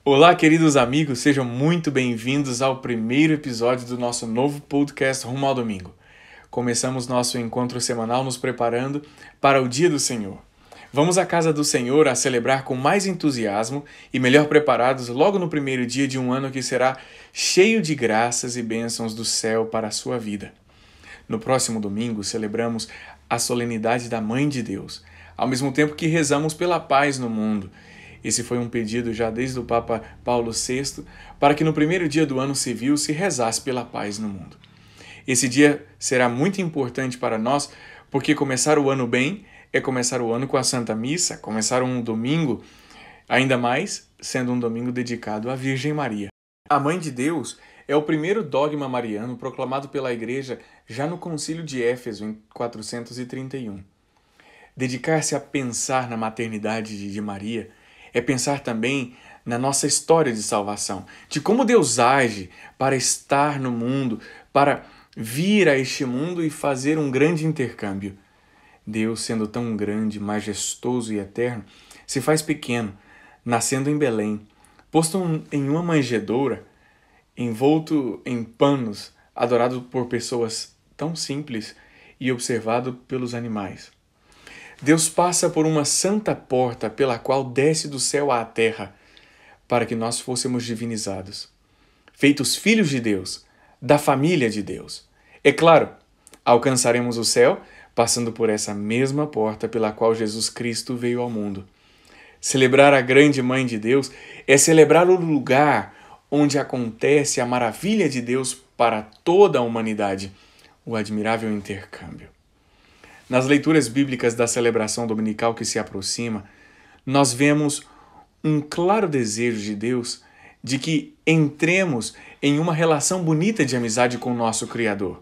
Olá, queridos amigos, sejam muito bem-vindos ao primeiro episódio do nosso novo podcast Rumo ao Domingo. Começamos nosso encontro semanal nos preparando para o Dia do Senhor. Vamos à casa do Senhor a celebrar com mais entusiasmo e melhor preparados logo no primeiro dia de um ano que será cheio de graças e bênçãos do céu para a sua vida. No próximo domingo celebramos a solenidade da Mãe de Deus, ao mesmo tempo que rezamos pela paz no mundo. Esse foi um pedido já desde o Papa Paulo VI para que no primeiro dia do ano civil se rezasse pela paz no mundo. Esse dia será muito importante para nós porque começar o ano bem é começar o ano com a Santa Missa, começar um domingo, ainda mais sendo um domingo dedicado à Virgem Maria. A Mãe de Deus é o primeiro dogma mariano proclamado pela Igreja já no Concílio de Éfeso, em 431. Dedicar-se a pensar na maternidade de Maria é pensar também na nossa história de salvação, de como Deus age para estar no mundo, para vir a este mundo e fazer um grande intercâmbio. Deus, sendo tão grande, majestoso e eterno, se faz pequeno, nascendo em Belém, posto em uma manjedoura, envolto em panos, adorado por pessoas tão simples e observado pelos animais. Deus passa por uma santa porta pela qual desce do céu à terra, para que nós fôssemos divinizados, feitos filhos de Deus, da família de Deus. É claro, alcançaremos o céu passando por essa mesma porta pela qual Jesus Cristo veio ao mundo. Celebrar a grande Mãe de Deus é celebrar o lugar onde acontece a maravilha de Deus para toda a humanidade, o admirável intercâmbio. Nas leituras bíblicas da celebração dominical que se aproxima, nós vemos um claro desejo de Deus de que entremos em uma relação bonita de amizade com o nosso Criador.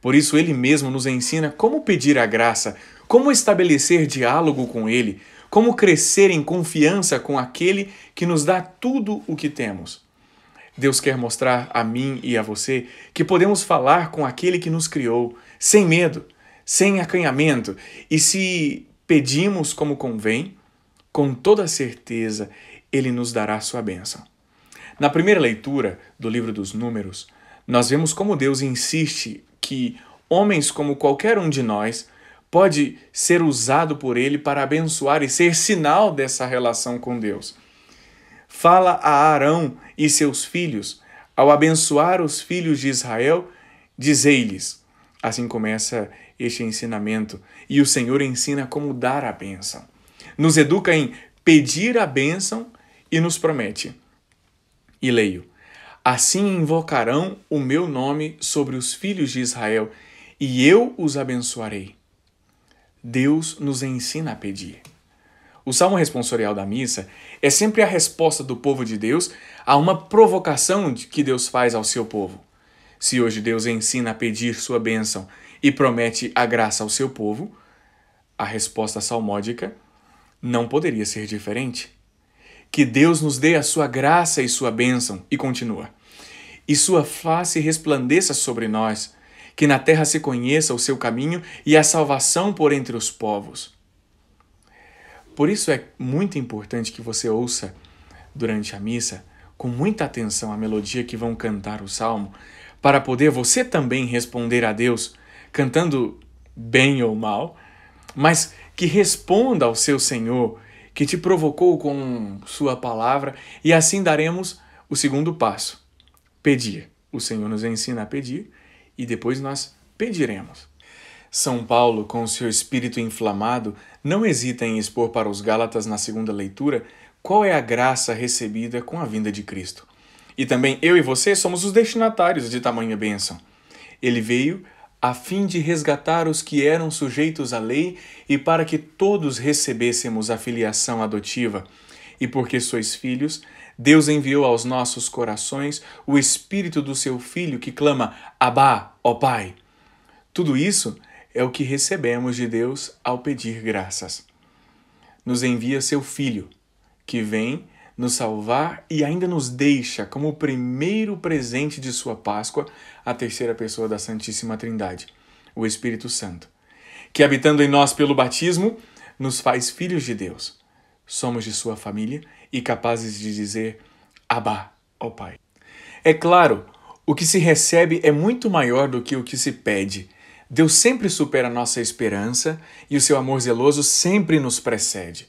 Por isso, Ele mesmo nos ensina como pedir a graça, como estabelecer diálogo com Ele, como crescer em confiança com aquele que nos dá tudo o que temos. Deus quer mostrar a mim e a você que podemos falar com aquele que nos criou, sem medo, sem acanhamento, e se pedimos como convém, com toda certeza Ele nos dará sua bênção. Na primeira leitura do livro dos Números, nós vemos como Deus insiste que homens como qualquer um de nós pode ser usado por Ele para abençoar e ser sinal dessa relação com Deus. Fala a Arão e seus filhos, ao abençoar os filhos de Israel, dizei-lhes. Assim começa este ensinamento, e o Senhor ensina como dar a bênção. Nos educa em pedir a bênção e nos promete. E leio: assim invocarão o meu nome sobre os filhos de Israel, e eu os abençoarei. Deus nos ensina a pedir. O salmo responsorial da missa é sempre a resposta do povo de Deus a uma provocação que Deus faz ao seu povo. Se hoje Deus ensina a pedir sua bênção e promete a graça ao seu povo, a resposta salmódica não poderia ser diferente. Que Deus nos dê a sua graça e sua bênção, e continua. E sua face resplandeça sobre nós, que na terra se conheça o seu caminho e a salvação por entre os povos. Por isso é muito importante que você ouça durante a missa com muita atenção a melodia que vão cantar o salmo, para poder você também responder a Deus, cantando bem ou mal, mas que responda ao seu Senhor, que te provocou com sua palavra, e assim daremos o segundo passo, pedir. O Senhor nos ensina a pedir e depois nós pediremos. São Paulo, com seu espírito inflamado, não hesita em expor para os Gálatas na segunda leitura qual é a graça recebida com a vinda de Cristo. E também eu e você somos os destinatários de tamanha bênção. Ele veio a fim de resgatar os que eram sujeitos à lei e para que todos recebêssemos a filiação adotiva. E porque sois filhos, Deus enviou aos nossos corações o Espírito do seu Filho que clama, Abá, ó Pai. Tudo isso é o que recebemos de Deus ao pedir graças. Nos envia seu Filho, que vem nos salvar e ainda nos deixa como o primeiro presente de sua Páscoa a terceira pessoa da Santíssima Trindade, o Espírito Santo, que habitando em nós pelo batismo, nos faz filhos de Deus. Somos de sua família e capazes de dizer Abba, ó Pai. É claro, o que se recebe é muito maior do que o que se pede. Deus sempre supera a nossa esperança e o seu amor zeloso sempre nos precede.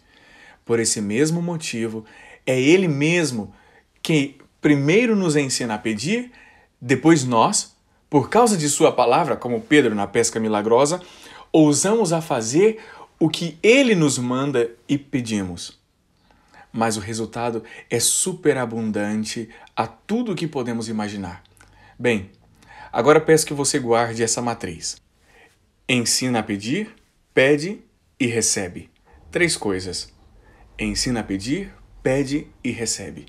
Por esse mesmo motivo, é Ele mesmo que primeiro nos ensina a pedir, depois nós, por causa de sua palavra, como Pedro na pesca milagrosa, ousamos a fazer o que Ele nos manda e pedimos. Mas o resultado é superabundante a tudo o que podemos imaginar. Bem, agora peço que você guarde essa matriz. Ensina a pedir, pede e recebe. 3 coisas. Ensina a pedir, pede e recebe.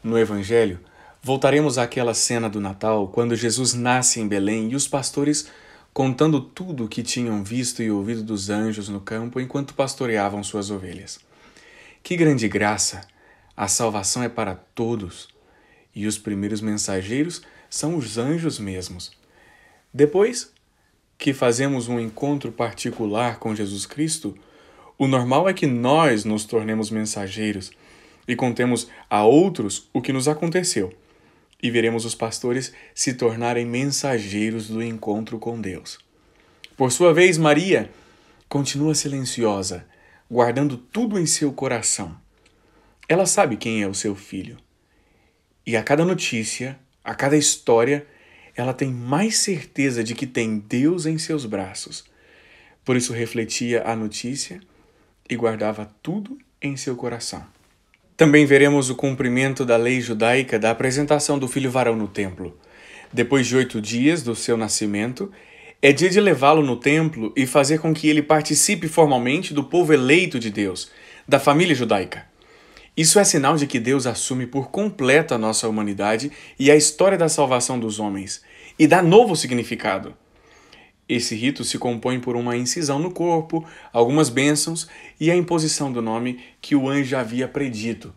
No Evangelho, voltaremos àquela cena do Natal, quando Jesus nasce em Belém e os pastores contando tudo o que tinham visto e ouvido dos anjos no campo enquanto pastoreavam suas ovelhas. Que grande graça! A salvação é para todos, e os primeiros mensageiros são os anjos mesmos. Depois que fazemos um encontro particular com Jesus Cristo, o normal é que nós nos tornemos mensageiros e contemos a outros o que nos aconteceu, e veremos os pastores se tornarem mensageiros do encontro com Deus. Por sua vez, Maria continua silenciosa, guardando tudo em seu coração. Ela sabe quem é o seu filho. E a cada notícia, a cada história, ela tem mais certeza de que tem Deus em seus braços. Por isso refletia a notícia e guardava tudo em seu coração. Também veremos o cumprimento da lei judaica da apresentação do filho varão no templo. Depois de 8 dias do seu nascimento, é dia de levá-lo no templo e fazer com que ele participe formalmente do povo eleito de Deus, da família judaica. Isso é sinal de que Deus assume por completo a nossa humanidade e a história da salvação dos homens, e dá novo significado. Esse rito se compõe por uma incisão no corpo, algumas bênçãos e a imposição do nome que o anjo havia predito.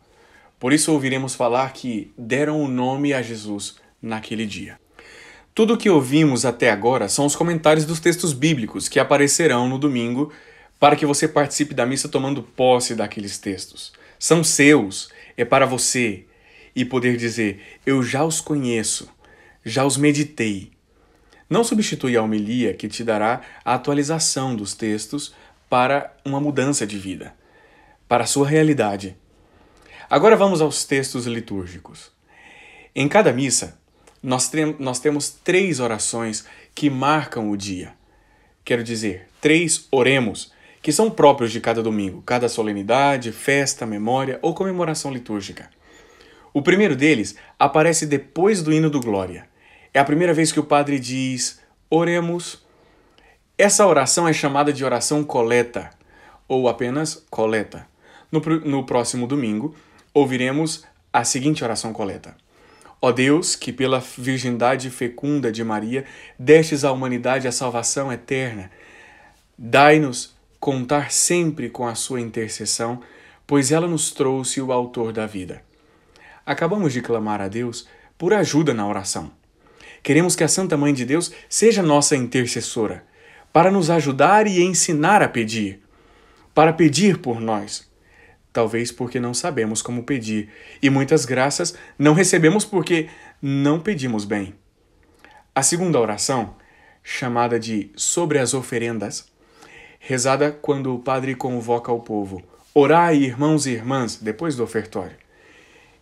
Por isso ouviremos falar que deram o nome a Jesus naquele dia. Tudo o que ouvimos até agora são os comentários dos textos bíblicos que aparecerão no domingo para que você participe da missa tomando posse daqueles textos. São seus, é para você, e poder dizer, eu já os conheço, já os meditei. Não substitui a homilia que te dará a atualização dos textos para uma mudança de vida, para a sua realidade. Agora vamos aos textos litúrgicos. Em cada missa, nós temos 3 orações que marcam o dia. Quero dizer, 3 oremos, que são próprios de cada domingo, cada solenidade, festa, memória ou comemoração litúrgica. O primeiro deles aparece depois do hino do Glória. É a primeira vez que o padre diz, oremos. Essa oração é chamada de oração coleta, ou apenas coleta. No próximo domingo, ouviremos a seguinte oração coleta. Ó Deus, que pela virgindade fecunda de Maria destes à humanidade a salvação eterna, dai-nos contar sempre com a sua intercessão, pois ela nos trouxe o autor da vida. Acabamos de clamar a Deus por ajuda na oração. Queremos que a Santa Mãe de Deus seja nossa intercessora, para nos ajudar e ensinar a pedir, para pedir por nós. Talvez porque não sabemos como pedir, e muitas graças não recebemos porque não pedimos bem. A segunda oração, chamada de Sobre as Oferendas, rezada quando o padre convoca o povo, orai, irmãos e irmãs, depois do ofertório,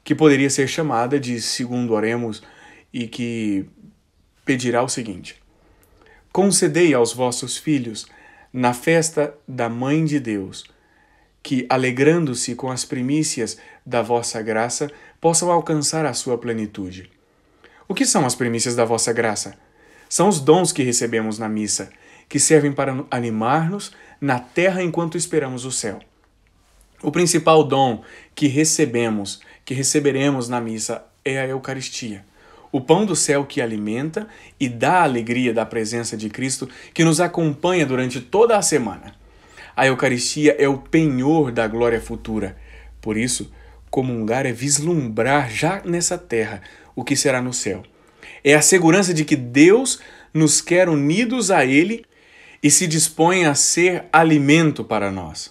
que poderia ser chamada de Segundo Oremos e que pedirá o seguinte: concedei aos vossos filhos, na festa da Mãe de Deus, que, alegrando-se com as primícias da vossa graça, possam alcançar a sua plenitude. O que são as primícias da vossa graça? São os dons que recebemos na missa, que servem para animar-nos na terra enquanto esperamos o céu. O principal dom que receberemos na missa é a Eucaristia, o pão do céu que alimenta e dá a alegria da presença de Cristo que nos acompanha durante toda a semana. A Eucaristia é o penhor da glória futura. Por isso, comungar é vislumbrar já nessa terra o que será no céu. É a segurança de que Deus nos quer unidos a Ele e se dispõe a ser alimento para nós.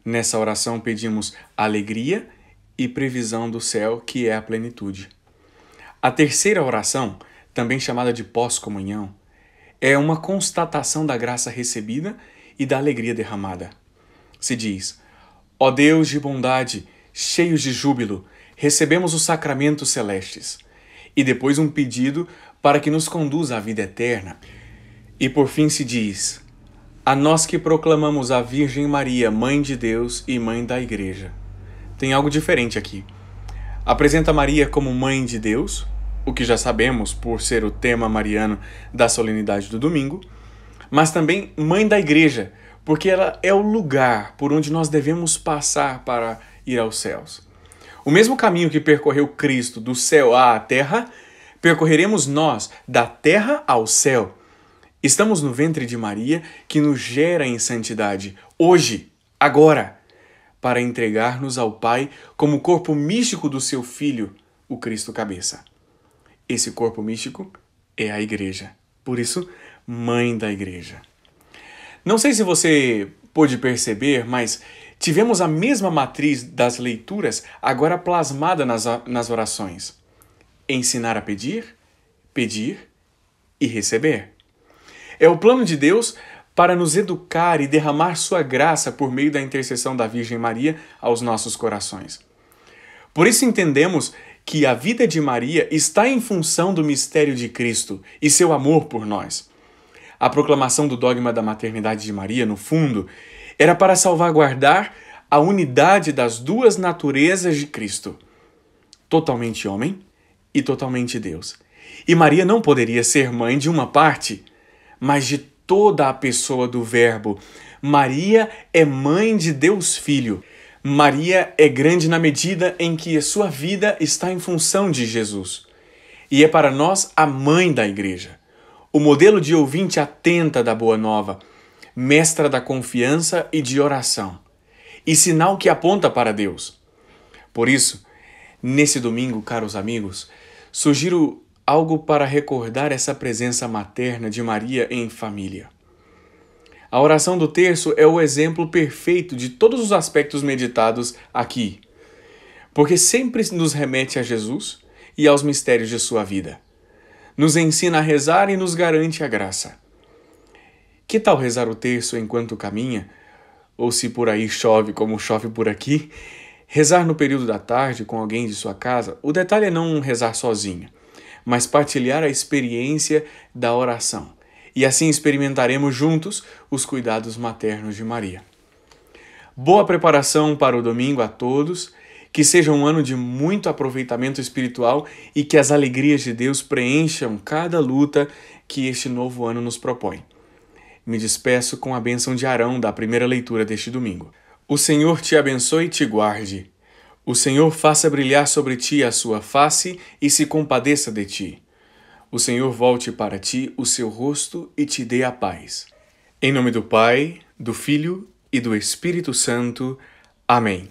Nessa oração pedimos alegria e previsão do céu, que é a plenitude. A terceira oração, também chamada de pós-comunhão, é uma constatação da graça recebida e da alegria derramada. Se diz: ó Deus de bondade, cheios de júbilo, recebemos os sacramentos celestes. E depois um pedido para que nos conduza à vida eterna. E por fim se diz: a nós que proclamamos a Virgem Maria, Mãe de Deus e Mãe da Igreja. Tem algo diferente aqui. Apresenta Maria como Mãe de Deus, o que já sabemos por ser o tema mariano da solenidade do domingo, mas também Mãe da Igreja, porque ela é o lugar por onde nós devemos passar para ir aos céus. O mesmo caminho que percorreu Cristo do céu à terra, percorreremos nós da terra ao céu. Estamos no ventre de Maria, que nos gera em santidade, hoje, agora, para entregar-nos ao Pai como corpo místico do seu Filho, o Cristo cabeça. Esse corpo místico é a Igreja, por isso, Mãe da Igreja. Não sei se você pôde perceber, mas tivemos a mesma matriz das leituras agora plasmada nas orações. Ensinar a pedir, pedir e receber. É o plano de Deus para nos educar e derramar sua graça por meio da intercessão da Virgem Maria aos nossos corações. Por isso entendemos que a vida de Maria está em função do mistério de Cristo e seu amor por nós. A proclamação do dogma da maternidade de Maria, no fundo, era para salvaguardar a unidade das duas naturezas de Cristo, totalmente homem e totalmente Deus. E Maria não poderia ser mãe de uma parte, mas de toda a pessoa do Verbo. Maria é mãe de Deus Filho. Maria é grande na medida em que a sua vida está em função de Jesus. E é para nós a mãe da Igreja, o modelo de ouvinte atenta da Boa Nova, mestra da confiança e de oração, e sinal que aponta para Deus. Por isso, nesse domingo, caros amigos, sugiro algo para recordar essa presença materna de Maria em família. A oração do terço é o exemplo perfeito de todos os aspectos meditados aqui, porque sempre nos remete a Jesus e aos mistérios de sua vida. Nos ensina a rezar e nos garante a graça. Que tal rezar o terço enquanto caminha? Ou se por aí chove como chove por aqui, rezar no período da tarde com alguém de sua casa? O detalhe é não rezar sozinho, mas partilhar a experiência da oração. E assim experimentaremos juntos os cuidados maternos de Maria. Boa preparação para o domingo a todos, que seja um ano de muito aproveitamento espiritual e que as alegrias de Deus preencham cada luta que este novo ano nos propõe. Me despeço com a bênção de Arão da primeira leitura deste domingo. O Senhor te abençoe e te guarde. O Senhor faça brilhar sobre ti a sua face e se compadeça de ti. O Senhor volte para ti o seu rosto e te dê a paz. Em nome do Pai, do Filho e do Espírito Santo. Amém.